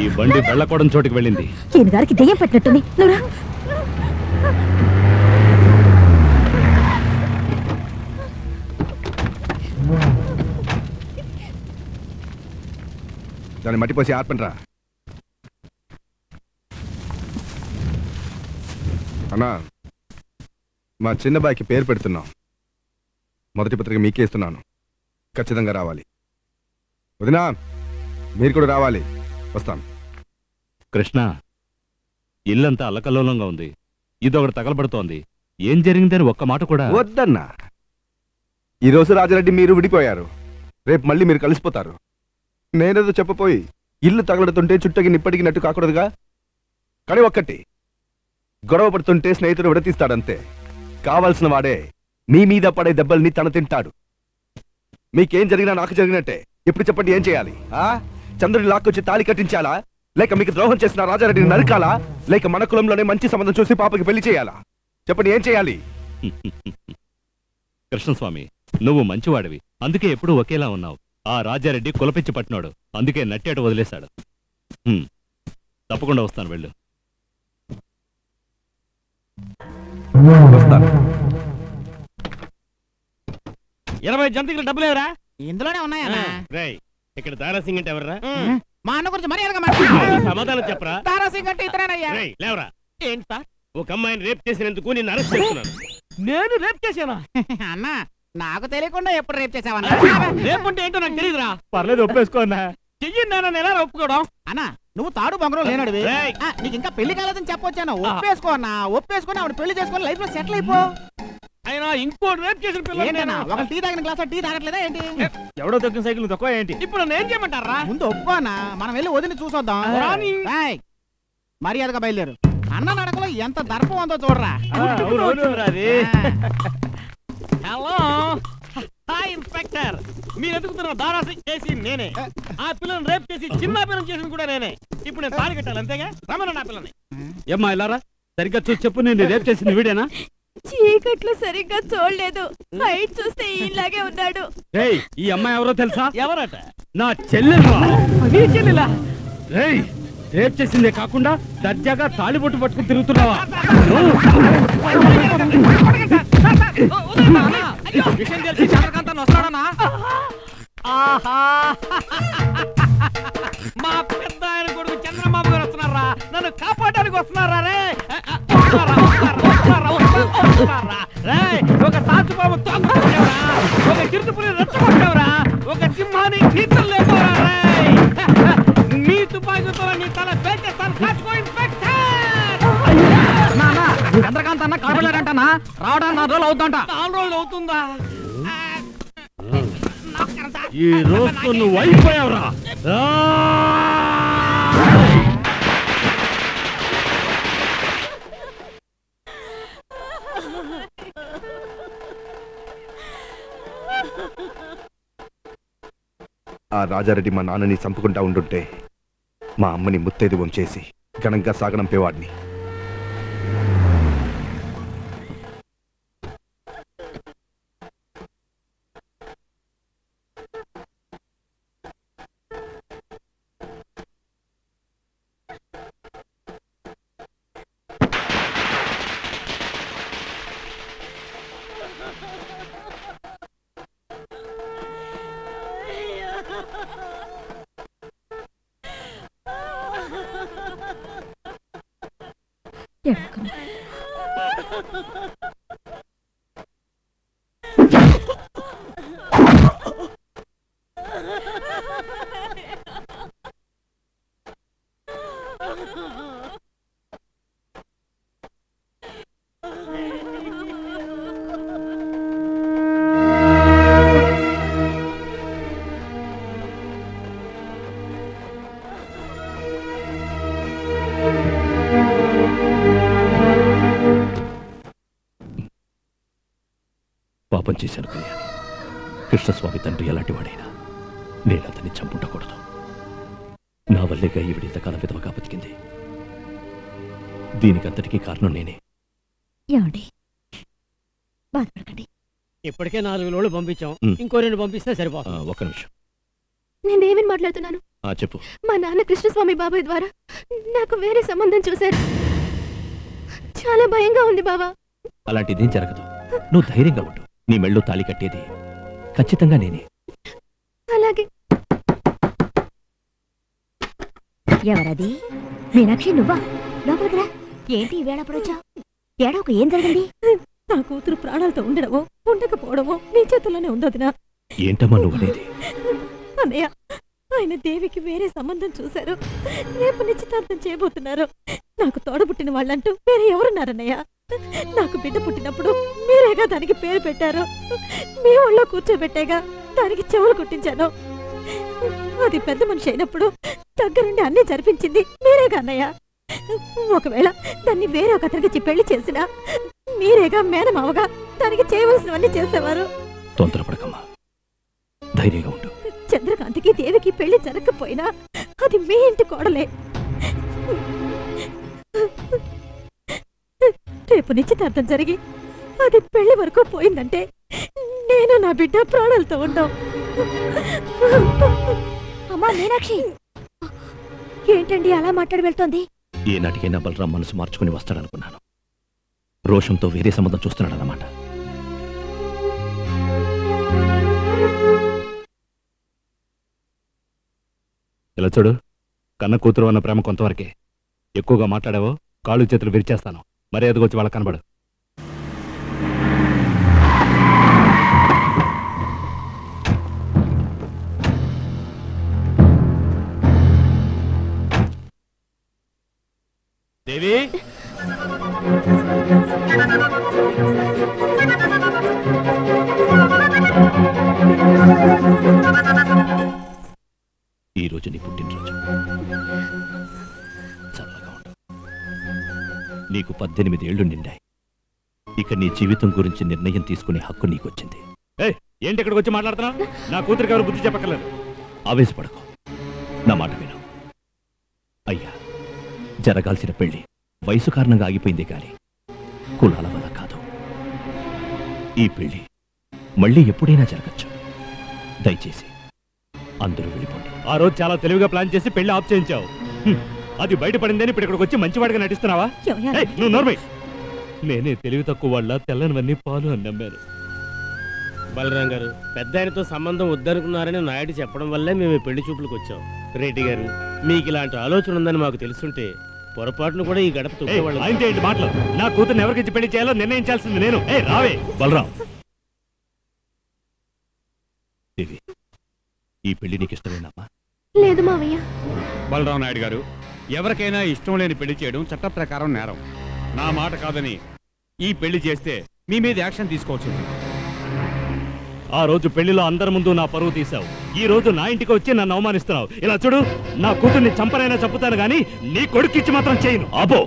ఈ బండి వెళ్ళకూడని చోటుకి వెళ్ళింది. ఈయన గారికి దెయ్యం పట్టినట్టుంది. దాన్ని మట్టిపోసి ఆర్పండ్రా. అన్నా, మా చిన్నబాయికి పేరు పెడుతున్నాం. మొదటి పత్రిక మీకే ఇస్తున్నాను. ఖచ్చితంగా రావాలి. వదినా, మీరు కూడా రావాలి. వస్తాను. కృష్ణ, ఇల్లంతా అల్లకల్లోలంగా ఉంది. ఇదొకటి తగలబడుతోంది. ఏం జరిగిందని ఒక్క మాట కూడా వద్దన్నా. ఈరోజు రాజారెడ్డి మీరు విడిపోయారు, రేపు మళ్ళీ మీరు కలిసిపోతారు. నేనేదో చెప్పపోయి ఇల్లు తగలడుతుంటే చుట్టకి నిప్పటికినట్టు కాకూడదుగా. కానీ ఒక్కటి, గొడవ పడుతుంటే స్నేహితుడు విడతీస్తాడంతే. కావాల్సిన వాడే మీ మీద పడే దెబ్బల్ని తన తింటాడు. మీకేం జరిగినా నాకు జరిగినట్టే. ఇప్పుడు చెప్పండి, ఏం చేయాలి? చంద్రుడి లాక్కొచ్చి తాళి కట్టించాలా, లేక మీకు ద్రోహం చేసిన రాజారెడ్డిని నరకాలా, లేక మన కులంలోనే మంచి సంబంధం చూసి పాపకి పెళ్లి చేయాలా? చెప్పండి, ఏం చేయాలి? కృష్ణస్వామి, నువ్వు మంచివాడివి, అందుకే ఎప్పుడూ ఒకేలా ఉన్నావు. ఆ రాజారెడ్డి కులపిచ్చి పట్టినాడు, అందుకే నట్టేట వదిలేశాడు. తప్పకుండా వస్తాను, వెళ్ళు. వస్తాను. 20 జంతికలు డబ్బులేవరా? ఇందులోనే ఉన్నాయా? రేయ్, ఇక్కడ దారాసింగ్ అంటే ఎవర్రా? మా అన్న గురించి మర్యాదగా సమాధానం చెప్పరా? దారాసింగ్ అంటే ఇతరేనయ్యా. రేయ్, లేవరా. ఏంటి సార్? ఒక అమ్మాయిని రేప్ చేసినందుకు నిన్ను అరెస్ట్ చేస్తున్నాను. నేను రేప్ చేశానా? అన్న, నాకు తెలియకుండా ఎప్పుడు రేప్ చేసావన్నా? రేప్ అంటే ఏంటో నాకు తెలియదురా. పర్లేదు, ఒప్పేసుకో అన్న. చెయ్యిందా ఎలా ఒప్పుకోవడం? అన్న, నువ్వు తాడు బంగారం లేనడివి. నీకు ఇంకా పెళ్లి కాలేదని చెప్పొచ్చాను. ఒప్పేసుకో అన్న. ఒప్పేసుకొని ఆవిడ పెళ్లి చేసుకొని లైఫ్ లో సెటిల్ అయిపో. అయినా ఇంకో రేప్ చేసిన పిల్లలు ఒక టీ తాగిన గ్లాస్ టీ తాగట్లేదా ఏంటి? ఎవడో తొక్కిన సైకిల్ తక్కువ ఏంటి? ఇప్పుడు నేను ఏం చేయమంటారా? ముందు ఒప్పుకో అన్న, మనం వెళ్ళి వదిలి చూసొద్దాం. మర్యాదగా బయలుదేరు. అన్న నడకలో ఎంత దర్పం ఉందో చూడరా. Hello, hi inspector. మీరు ఎదుగుతున్న దారాసింగ్ చేసి నేనే. ఆ పిల్లని రేప్ చేసి చిన్న పిల్లని చేసింది కూడా నేనే. ఇప్పుడు నేను తాళి కట్టాలి, అంతేగా? రమణ నా పిల్లని. ఏమ్మా ఇలారా, సరిగ్గా చూసి చెప్పు, నేను రేప్ చేసింది వీడేనా? చీకట్లో సరిగ్గా చూడలేదు, హైట్ చూస్తే ఇలాగే ఉన్నాడు. ఈ అమ్మాయి ఎవరో తెలుసా? ఎవరట? నా చెల్లెలా? రేప్ చేసిందే కాకుండా దర్జాగా తాళిబొట్టు పట్టుకుని తిరుగుతున్నావా? విషయం తెలిసి చంద్రకాంతాన్ని వస్తాడనా? మా పెద్ద ఆయన కొడుకు చంద్రబాబు గారు వస్తున్నారా? నన్ను కాపాడడానికి వస్తున్నారా? రే, ఒక తాచుబాబు తొందరరా, ఒక చిరుతుపులి రెచ్చగొట్టవరా, ఒక సింహాన్ని నీతులు లేకోరా. మీ తుపాకీతో నీ తల పేచేస్తాను, కాచుకో ఇన్స్పెక్టర్. చంద్రకాంత్ అన్న కనబడలేదంటనా? రావడానికి 4 రోజులు అవుతుంట. 4 రోజులు అవుతుందా? ఈ రోజు నువ్వు అయిపోయావురా. ఆ రాజారెడ్డి మా నాన్నని చంపుకుంటా ఉండుంటే మా అమ్మని ముత్తైదువం చేసి ఘనంగా సాగనంపేవాడిని. పాపం చేశాను కళ్యాణి. కృష్ణస్వామి తండ్రి ఎలాంటి వాడైనా నేను అతన్ని చంపుండకూడదు. నా వల్లేగా ఈవిడ ఇంతకాలం విధవగా బతికింది. దీనికంతటికీ కారణం నేనే. ఏమండి బాధపడకండి. ఇప్పటికే 4 లోళ్ళు పంపించాం, ఉమ్. ఇంకో 2 పంపిస్తే సరిపోతుంది. ఒక్క నిమిషం. నేనేమని మాట్లాడుతున్నాను? చెప్పు. మా నాన్న కృష్ణస్వామి బాబాయ్ ద్వారా నాకు వేరే సంబంధం చూశారు. చాలా భయంగా ఉంది బావా. అలాంటిదేం జరగదు. నువ్వు ధైర్యంగా ఉండు. నీ మెళ్ళో తాళి కట్టేది ఖచ్చితంగా నేనే. అలాగే. ఎవరది? మీనాక్షి నువ్వా? లోపలికి రా. ఏంటి వేళపడొచ్చా? ఏడోకు ఏం జరిగింది? నా కూతురు ప్రాణాలతో ఉండడమో ఉండకపోవడమో నీ చేతుల్లోనే ఉందోదినా. ఏంటమ్మా నువ్వనేది? అన్నయ్య, ఆయన దేవికి వేరే సంబంధం చూశారు. రేపు నిశ్చితార్థం చేయబోతున్నారు. నాకు తోడబుట్టిన వాళ్ళంటూ వేరే ఎవరున్నారన్నయ్య? నాకు బిడ్డ పుట్టినప్పుడు మీరేగా దానికి పేరు పెట్టారు. మీ ఒళ్ళో కూర్చోబెట్టేగా దానికి చెవులు కుట్టించాను. అది పెద్ద మనిషి అయినప్పుడు దగ్గరుండి అన్నీ జరిపించింది మీరేగా అన్నయ్య. ఒకవేళ దాన్ని వేరే ఒక అతనికి పెళ్లి చేసినా మీరేగా మేనమావగా దానికి చేయవలసినవన్నీ చేసేవారు. తొందరపడకమ్మా, ధైర్యంగా ఉండు. చంద్రకాంతికి దేవికి పెళ్లి జరగకపోయినా అది మీ ఇంటి కోడలే. రేపు నిశ్చితార్థం జరిగి అది పెళ్లి వరకు పోయిందంటే నేను నా బిడ్డ ప్రాణాలతో ఉంటాం. అమ్మా మీనాక్షి, ఏంటండి అలా మాట్లాడి వెళ్తోంది? ఏనాటికైనా బలరాం మనసు మార్చుకుని వస్తాడనుకున్నాను. రోషంతో వేరే సంబంధం చూస్తున్నాడన్నమాట. ఇలా చూడు, కన్న కూతురు అన్న ప్రేమ కొంతవరకే. ఎక్కువగా మాట్లాడావో కాళ్ళు చేతులు విరిచేస్తాను. మర్యాదగా వచ్చి వాళ్ళకి కనబడు. దేవి, ఈ రోజు నీ పుట్టినరోజు. చల్లగా ఉండు. నీకు 18 ఏళ్లు నిండాయి. ఇక నీ జీవితం గురించి నిర్ణయం తీసుకునే హక్కు నీకొచ్చింది. ఏంటి ఇక్కడికి వచ్చి మాట్లాడుతున్నావు? నా కూతురికి ఎవరు బుద్ధి చెప్పక్కర్లేదు. ఆవేశపడకు, నా మాట విను. అయ్యా, జరగాల్సిన పెళ్లి వయసు కారణంగా ఆగిపోయింది కానీ కులాల వల్ల కాదు. ఈ పెళ్లి మళ్ళీ ఎప్పుడైనా జరగచ్చు. దయచేసి అందరూ వెళ్ళిపోండి. ఆ రోజు చాలా తెలివిగా ప్లాన్ చేసి పెళ్లి ఆఫ్ చేయించావు. అది బయటపడిందని ఇప్పుడు ఇక్కడికి వచ్చి మంచివాడిగా నటిస్తున్నావా? ఏయ్, నువ్వు నోర్మై. నేనే తెలివి తక్కువ వాళ్ళ తెల్లనివన్నీ పాలు అని నమ్మాను. బలరాం గారు, పెద్ద ఆయనతో సంబంధం వద్దనుకున్నారని నాయుడు చెప్పడం వల్లే మేము ఈ పెళ్లి చూపులకు వచ్చాం. రెడ్డి గారు, మీకు ఇలాంటి ఆలోచన ఉందని మాకు తెలుసుంటే పొరపాటును కూడా ఈ గడప తొక్కేవాళ్ళం. ఆయనతో ఏంటి మాటలు? నా కూతుర్ని ఎవరికిచ్చి పెళ్లి చేయాలో నిర్ణయించాల్సింది నేను. రావే బలరాం, దేవి, ఈ పెళ్లి నీకు ఇష్టమేనమ్మా? లేదు మావయ్య. బలరాం నాయుడు గారు, ఎవరికైనా ఇష్టం లేని పెళ్లి చేయడం చట్ట ప్రకారం నేరం. నా మాట కాదని ఈ పెళ్లి చేస్తే మీ మీద యాక్షన్ తీసుకోవచ్చు. ఆ రోజు పెళ్లిలో అందరి ముందు నా పరువు తీశావు. ఈ రోజు నా ఇంటికి వచ్చి నన్ను అవమానిస్తున్నావు. ఇలా చూడు, నా కూతుర్ని చంపనైనా చంపుతాను గాని నీ కొడుకిచ్చి మాత్రం చేయను. ఆబో!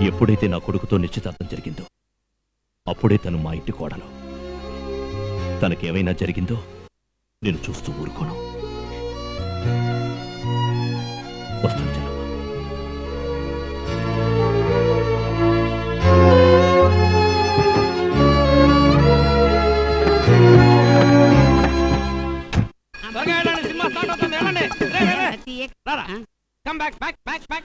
ఎప్పుడైతే నా కొడుకుతో నిశ్చితార్థం జరిగిందో అప్పుడే తను మా ఇంటి కోడలు. తనకేమైనా జరిగిందో నేను చూస్తూ ఊరుకోను. వస్తాను చెల్లమ్మ. సినిమా స్టార్ట్ అవుతుంది. వెళ్ళండి. రారా. Come back, back, back, back.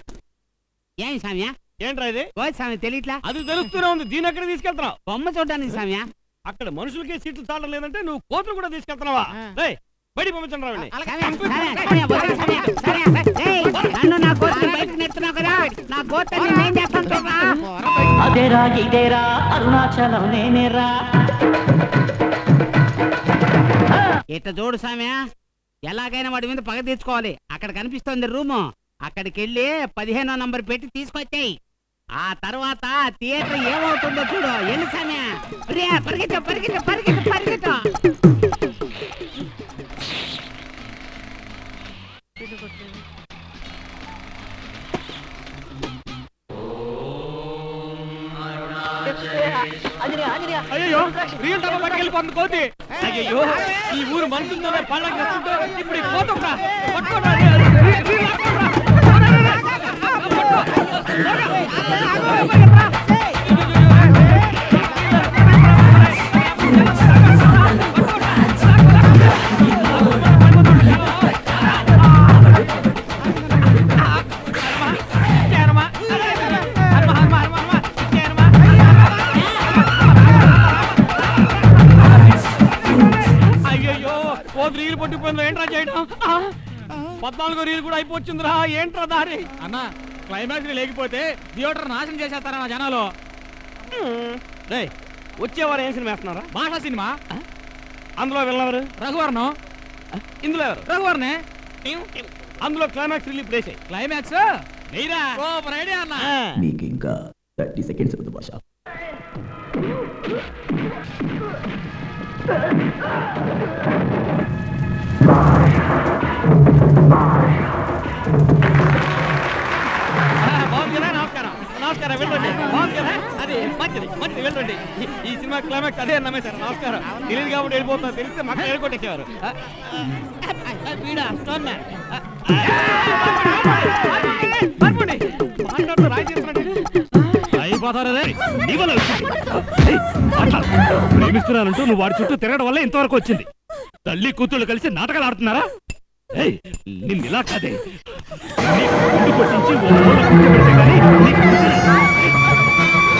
ఏం సామ్యా? ఏంట్రా ఇది? ఓ సామ్య తెలియట్లా? అది తెలుస్తూనే ఉంది. దీని ఎక్కడ తీసుకెళ్తున్నావు? బొమ్మ చూడడానికి సామ్యా. అక్కడ మనుషులకే సీట్లు చాలడం లేదంటే నువ్వు కోతులు కూడా తీసుకెళ్తున్నావా? రేయ్, బయటికి పంపించండి రావండి. నన్ను నా గోత్రం బయటకు నెడుతున్నావు కదా, నా గోత్రాన్ని నేను చేస్తాను చూడరా. అదేరా ఇదేరా అరుణాచలం నేనేరా. ఇట్లా చూడు సామ్య, ఎలాగైనా వాడి మీద పగ తీర్చుకోవాలి. అక్కడ కనిపిస్తోంది రూము, అక్కడికి వెళ్ళి 15వ నంబర్ పెట్టి తీసుకొచ్చాయి. ఆ తర్వాత థియేటర్ ఏమవుతుందో చూడు. ఎల్లు సామ్య, పరిగెట్టు పరిగెట్టు పరిగెట్టు పరిగెట్టు. అయ్యో, రియల్ డబ్బా పట్టుకెళ్ళిపోతుంది కోతి. అయ్యో, ఈ ఊరు మనుషులతో పండగ నచ్చుంటో ఇప్పుడు ఈ కోత పట్టుకోవడం ఏంట్రా చేయడం 14 రీల్ కూడా అయిపోతుందిరా ఏంట్రా దారి అన్న క్లైమాక్స్ లేకపోతే థియేటర్ నాశనం చేసేస్తారా నా జనాలు. రేయ్ వచ్చేవారు ఏం సినిమా వేస్తున్నారా? భాషా సినిమా. అందులో వెళ్ళవరు రఘువర్ణం. ఇందులో ఎవరు? రఘువర్ణే. అందులో క్లైమాక్స్ రిలీజ్ ప్లేస్ క్లైమాక్స్ వెయ్యరా. సూపర్ ఐడియా అన్న. నీకు ఇంకా 30 సెకండ్స్ అవుతుంది భాష. బాగుంది కదా. నమస్కారం నమస్కారం వెళ్ళండి. బాగుంది కదా. అది మంచిది మంచిది వెళ్ళండి. ఈ సినిమా క్లైమాక్స్ అదే నమ్మేశారు. నమస్కారం. తెలియదు కాబట్టి వెళ్ళిపోతున్నా, తెలిస్తే మాకు వెళ్ళికొట్టేసేవారు. రాయి చేస్తున్నట్టు అయిపోతారా రే? నీ వల్ల వచ్చింది. ఏయ్, అట్లా. ప్రేమిస్తున్నానంటూ నువ్వు వాడి చుట్టూ తిరగడం వల్ల ఇంతవరకు వచ్చింది. తల్లి కూతుళ్ళు కలిసి నాటకాలు ఆడుతున్నారా? ఏయ్, నిన్ను ఇలా కాదే. నీకు గుండు కొట్టించి ఓ మూల కూర్చోబెడితే గానీ నీకు బుద్ధి రాదు.